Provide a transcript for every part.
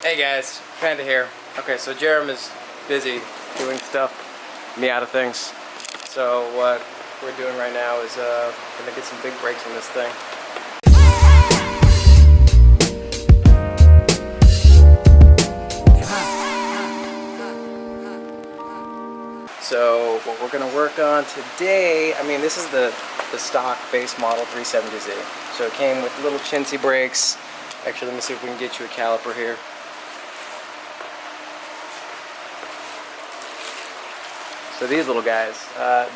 Hey guys, Panda here. Okay, so Jerem is busy doing stuff, me out of things. So what we're doing right now is gonna get some big breaks in this thing. So what we're gonna work on today, I mean, this is the stock base model 370Z. So it came with little chintzy brakes. Actually, let me see if we can get you a caliper here. So these little guys, I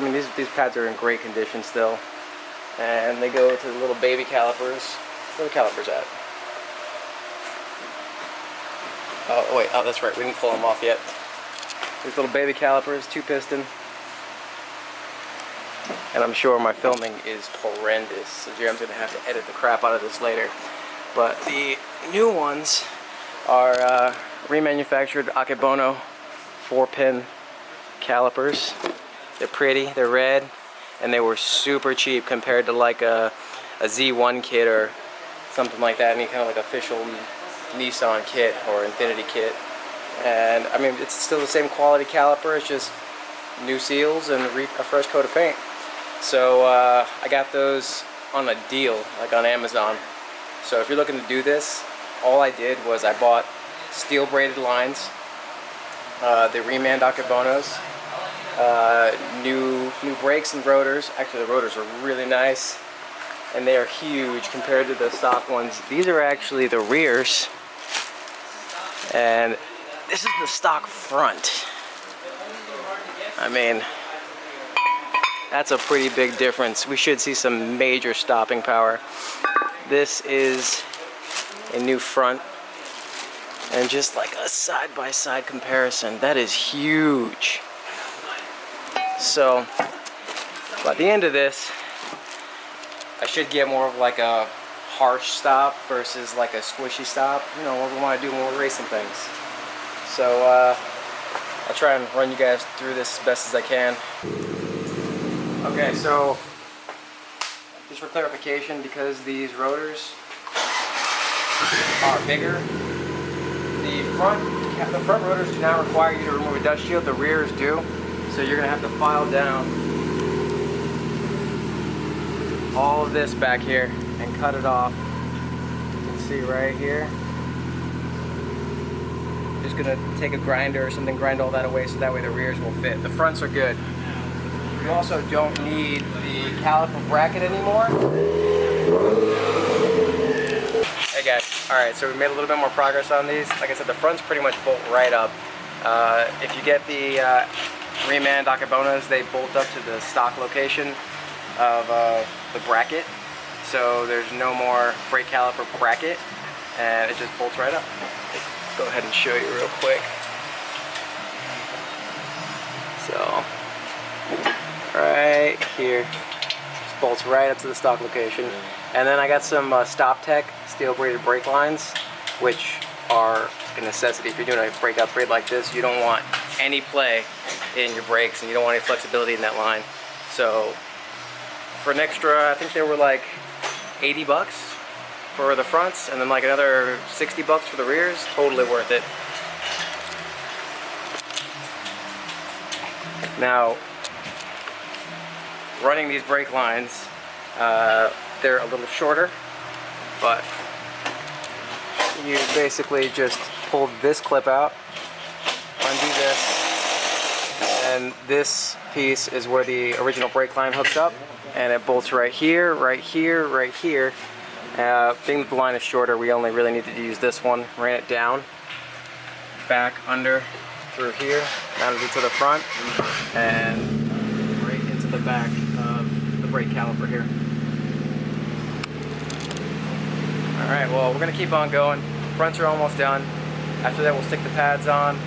mean, these pads are in great condition still, and they go to the little baby calipers. Where are the calipers at? Oh wait, oh that's right, we didn't pull them off yet. These little baby calipers, 2-piston, and I'm sure my filming is horrendous, so Jerem's gonna have to edit the crap out of this later. But the new ones are remanufactured Akebono 4-pin calipers. They're pretty, they're red, and they were super cheap compared to like a Z1 kit or something like that, any kind of like official Nissan kit or Infiniti kit. And I mean, it's still the same quality caliper, it's just new seals and a fresh coat of paint. So I got those on a deal, like on Amazon. So if you're looking to do this, all I did was I bought steel braided lines, the Reman Akebonos, new brakes and rotors. Actually, the rotors are really nice, and they are huge compared to the stock ones. These are actually the rears, and this is the stock front. I mean, that's a pretty big difference. We should see some major stopping power. This is a new front. And just like a side-by-side comparison, that is huge. So, by the end of this, I should get more of like a harsh stop versus like a squishy stop. You know, what we want to do when we're racing things. So, I'll try and run you guys through this as best as I can. Okay, so, just for clarification, because these rotors are bigger, the front rotors do not require you to remove a dust shield, the rears do. So you're going to have to file down all of this back here and cut it off. You can see right here. Just going to take a grinder or something, grind all that away so that way the rears will fit. The fronts are good. You also don't need the caliper bracket anymore. Hey guys, alright, so we made a little bit more progress on these. Like I said, the fronts pretty much bolt right up. If you get the Reman Akebonos, they bolt up to the stock location of the bracket. So there's no more brake caliper bracket, and it just bolts right up. Let's go ahead and show you real quick. So, right here. Bolts right up to the stock location. And then I got some Stop Tech steel braided brake lines, which are a necessity. If you're doing a brake upgrade like this, you don't want any play in your brakes and you don't want any flexibility in that line. So for an extra, I think they were like 80 bucks for the fronts and then like another 60 bucks for the rears. Totally worth it. Now, running these brake lines, they're a little shorter, but you basically just pull this clip out, undo this, and this piece is where the original brake line hooks up, and it bolts right here, right here, right here. Being that the line is shorter, we only really needed to use this one. Ran it down, back, under, through here, mounted it to the front, and right into the back of the brake caliper here. Alright, well, we're going to keep on going. Fronts are almost done. After that, we'll stick the pads on,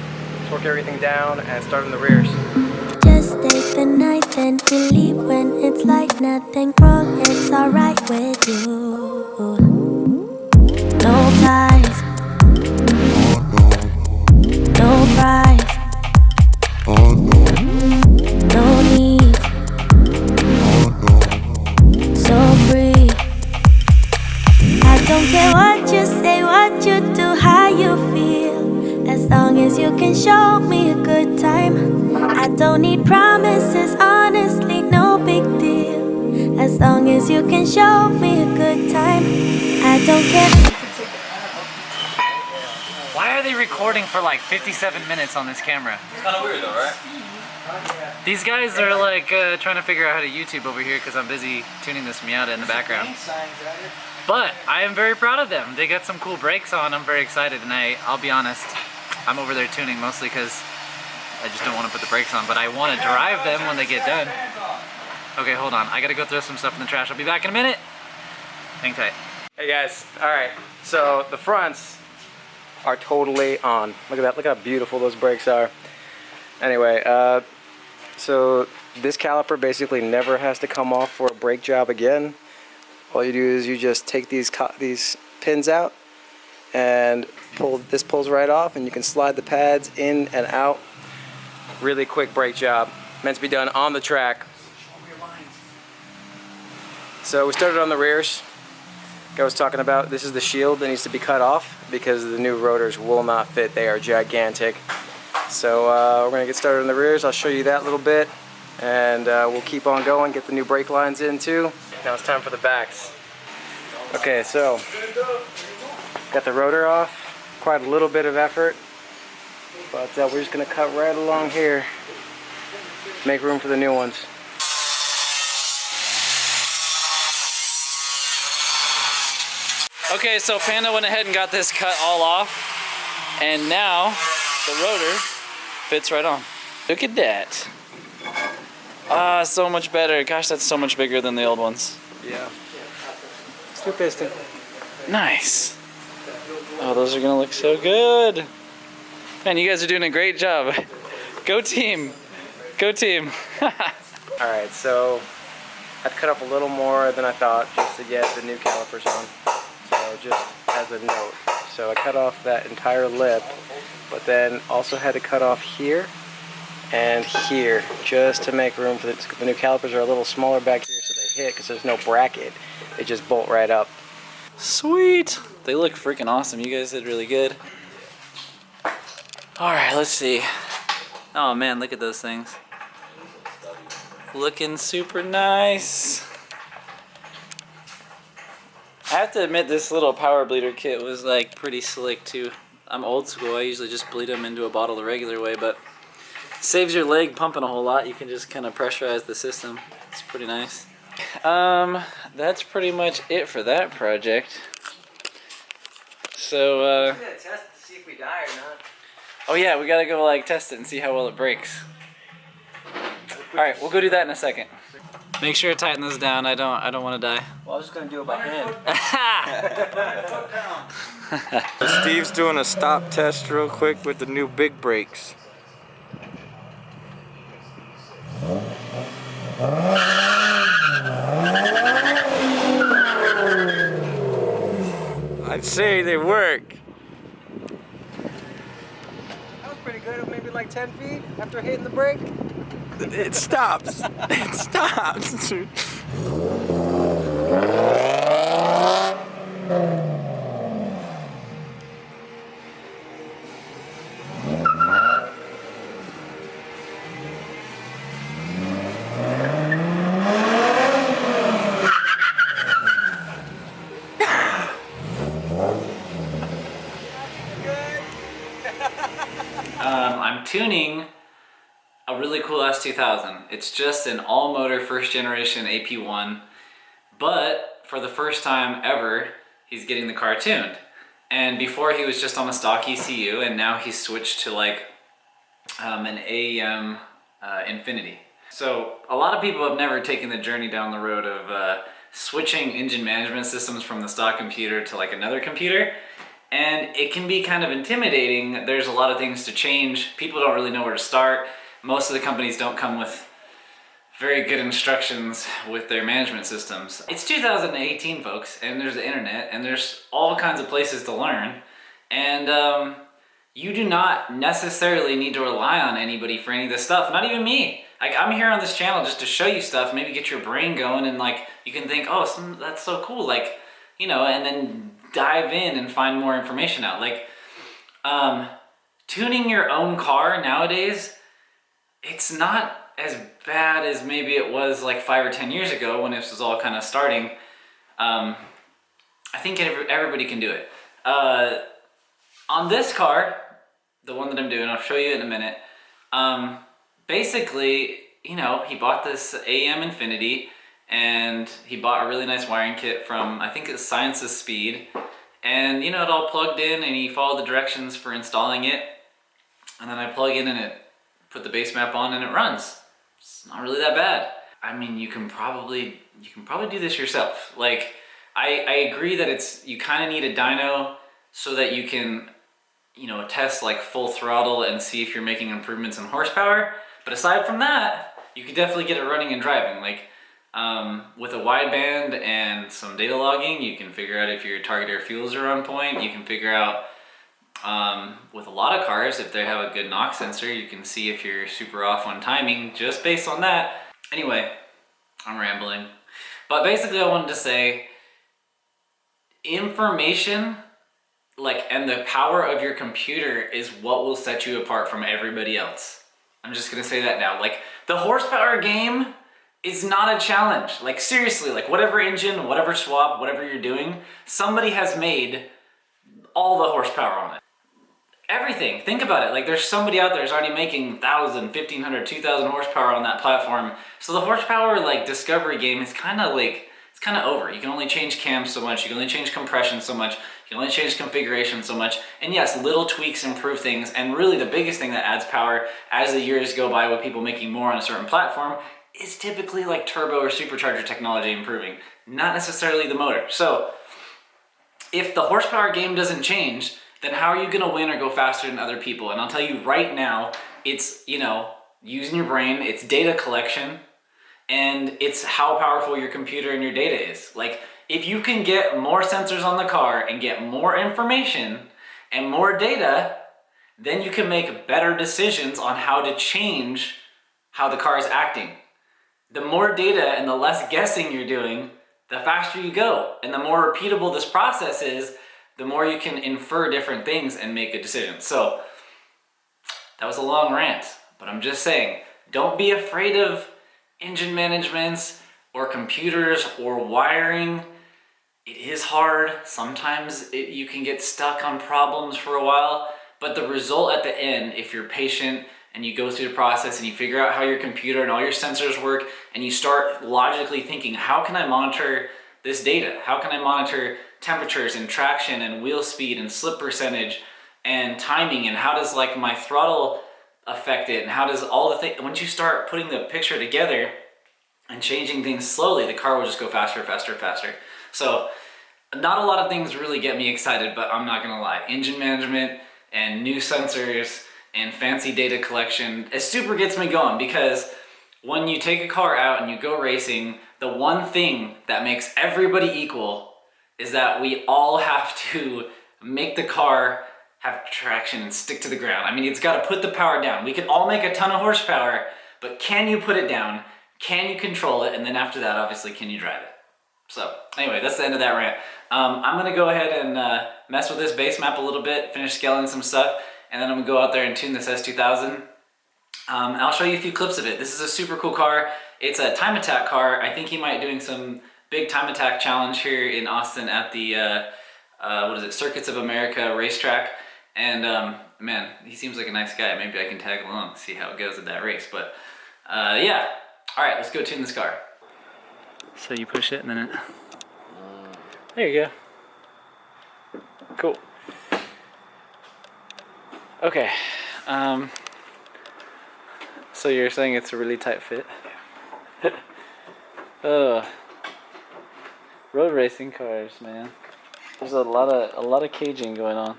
torque everything down, and start in the rears. Just take the night, then we leave when it's like nothing wrong. It's alright with you. No ties, no price, no need, so free. I don't care what you say. as you can show me a good time. I don't need promises, honestly, no big deal. As long as you can show me a good time, I don't care. Why are they recording for like 57 minutes on this camera? It's kind of weird though, right? These guys are like trying to figure out how to YouTube over here because I'm busy tuning this Miata in the background. But I am very proud of them. They got some cool brakes on. I'm very excited, and I'll be honest, I'm over there tuning mostly because I just don't want to put the brakes on, but I want to drive them when they get done. Okay, hold on. I gotta go throw some stuff in the trash. I'll be back in a minute. Hang tight. Hey guys, alright, so the fronts are totally on. Look at that, look how beautiful those brakes are. Anyway, so this caliper basically never has to come off for a brake job again. All you do is you just take these pins out and this pulls right off, and you can slide the pads in and out. Really quick brake job, meant to be done on the track. So we started on the rears. Like I was talking about, this is the shield that needs to be cut off because the new rotors will not fit. They are gigantic. So we're going to get started on the rears. I'll show you that little bit, and we'll keep on going, get the new brake lines in too. Now it's time for the backs. Okay, so got the rotor off. Quite a little bit of effort, but we're just going to cut right along here. Make room for the new ones. Okay, so Panda went ahead and got this cut all off, and now the rotor fits right on. Look at that. Ah, so much better. Gosh, that's so much bigger than the old ones. Yeah. Screw piston. Nice. Oh, those are gonna look so good. Man, you guys are doing a great job. Go team. Go team. Alright, so I've cut off a little more than I thought just to get the new calipers on. So just as a note. So I cut off that entire lip, but then also had to cut off here and here just to make room for the new calipers are a little smaller back here, so they hit because there's no bracket. They just bolt right up. Sweet. They look freaking awesome. You guys did really good. Alright, let's see. Oh man, look at those things. Looking super nice. I have to admit, this little power bleeder kit was like pretty slick too. I'm old school. I usually just bleed them into a bottle the regular way, but saves your leg pumping a whole lot. You can just kind of pressurize the system. It's pretty nice. That's pretty much it for that project. So We're gonna test to see if we die or not. oh yeah, we gotta go like test it and see how well it breaks. All right, we'll go do that in a second. Make sure to tighten this down. I don't want to die. Well, I was just gonna do it by hand. Steve's doing a stop test real quick with the new big brakes. I'd say they work. That was pretty good. Maybe like 10 feet after hitting the brake. It stops. It stops. I'm tuning a really cool S2000. It's just an all-motor first generation AP1, but for the first time ever, he's getting the car tuned. And before he was just on a stock ECU, and now he's switched to like an AEM Infinity. So a lot of people have never taken the journey down the road of switching engine management systems from the stock computer to like another computer. And it can be kind of intimidating. There's a lot of things to change. People don't really know where to start. Most of the companies don't come with very good instructions with their management systems. It's 2018, folks, and there's the internet, and there's all kinds of places to learn. And you do not necessarily need to rely on anybody for any of this stuff, not even me. Like, I'm here on this channel just to show you stuff, maybe get your brain going, and like, you can think, oh, that's so cool, like, you know, and then dive in and find more information out. Like, tuning your own car nowadays, it's not as bad as maybe it was like 5 or 10 years ago when this was all kind of starting. I think everybody can do it. On this car, the one that I'm doing, I'll show you in a minute. Basically, you know, he bought this AM Infinity, and he bought a really nice wiring kit from, I think it's Science's Speed. And, you know, it all plugged in, and he followed the directions for installing it. And then I plug in and it put the base map on and it runs. It's not really that bad. I mean, you can probably do this yourself. Like, I agree that you kind of need a dyno so that you can, you know, test like full throttle and see if you're making improvements in horsepower. But aside from that, you could definitely get it running and driving. Like, with a wideband and some data logging, you can figure out if your target air fuels are on point. You can figure out, with a lot of cars, if they have a good NOx sensor, you can see if you're super off on timing just based on that. Anyway, I'm rambling. But basically I wanted to say, information, like, and the power of your computer is what will set you apart from everybody else. I'm just gonna say that now. Like, the horsepower game is not a challenge. Like, seriously, like, whatever engine, whatever swap, whatever you're doing, somebody has made all the horsepower on it. Everything. Think about it. Like, there's somebody out there who's already making 1,000, 1,500, 2,000 horsepower on that platform. So the horsepower, like, discovery game is kind of like, it's kind of over. You can only change cams so much. You can only change compression so much. You can only change configuration so much. And yes, little tweaks improve things. And really the biggest thing that adds power as the years go by with people making more on a certain platform is typically like turbo or supercharger technology improving, not necessarily the motor. So if the horsepower game doesn't change, then how are you gonna win or go faster than other people? And I'll tell you right now, it's, you know, using your brain, it's data collection, and it's how powerful your computer and your data is. Like, if you can get more sensors on the car and get more information and more data, then you can make better decisions on how to change how the car is acting. The more data and the less guessing you're doing, the faster you go. And the more repeatable this process is, the more you can infer different things and make good decisions. So that was a long rant, but I'm just saying, don't be afraid of engine managements or computers or wiring. It is hard. Sometimes you can get stuck on problems for a while, but the result at the end, if you're patient and you go through the process and you figure out how your computer and all your sensors work, and you start logically thinking, how can I monitor this data? How can I monitor temperatures and traction and wheel speed and slip percentage and timing, and how does like my throttle affect it, and how does all the things, once you start putting the picture together and changing things slowly, the car will just go faster, faster, faster. So not a lot of things really get me excited, but I'm not gonna lie, engine management and new sensors and fancy data collection, it super gets me going, because when you take a car out and you go racing, the one thing that makes everybody equal is that we all have to make the car have traction and stick to the ground. I mean, it's got to put the power down. We can all make a ton of horsepower, but can you put it down? Can you control it? And then after that, obviously, can you drive it? So anyway, that's the end of that rant. I'm gonna go ahead and mess with this base map a little bit, finish scaling some stuff, and then I'm gonna go out there and tune this S2000. I'll show you a few clips of it. This is a super cool car. It's a time attack car. I think he might be doing some big time attack challenge here in Austin at the Circuits of America racetrack. And man, he seems like a nice guy. Maybe I can tag along, see how it goes at that race. But yeah, all right, let's go tune this car. So you push it and then it, there you go. Cool. Okay. So you're saying it's a really tight fit? Road racing cars, man. There's a lot of caging going on.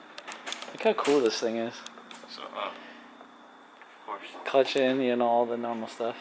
Look how cool this thing is. So, of course. Clutch in, you know, all the normal stuff.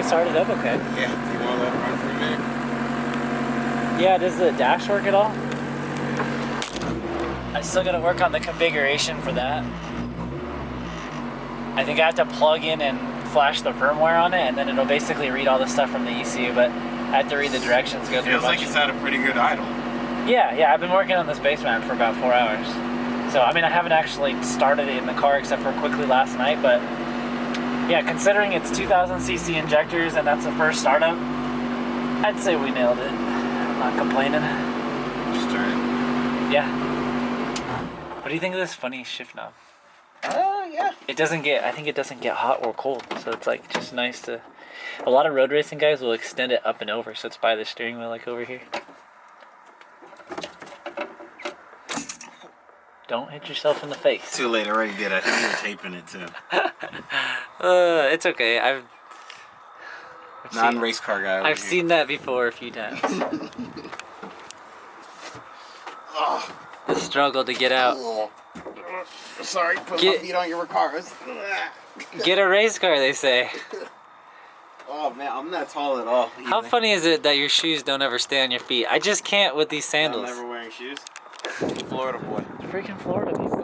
started up okay. Yeah, you want to let it run for a minute? Yeah, does the dash work at all? I still gotta work on the configuration for that. I think I have to plug in and flash the firmware on it, and then it'll basically read all the stuff from the ECU, but I have to read the directions, go through Feels like it's at a pretty good idle. Yeah, I've been working on this base map for about 4 hours. So, I mean, I haven't actually started it in the car except for quickly last night, but yeah, considering it's 2000cc injectors and that's the first startup, I'd say we nailed it. I'm not complaining. Just turn it. Yeah. What do you think of this funny shift knob? Yeah. I think it doesn't get hot or cold, so it's like just nice to... A lot of road racing guys will extend it up and over, so it's by the steering wheel like over here. Don't hit yourself in the face. Too late, I already did. I think you were taping it too. It's okay. Non-race car guy. I've seen that before a few times. The struggle to get out. Sorry, put Get- my feet on your cars. Get a race car, they say. Oh man, I'm not tall at all. How funny is it that your shoes don't ever stay on your feet? I just can't with these I'm sandals. never wearing shoes. Florida boy. Freaking Florida people.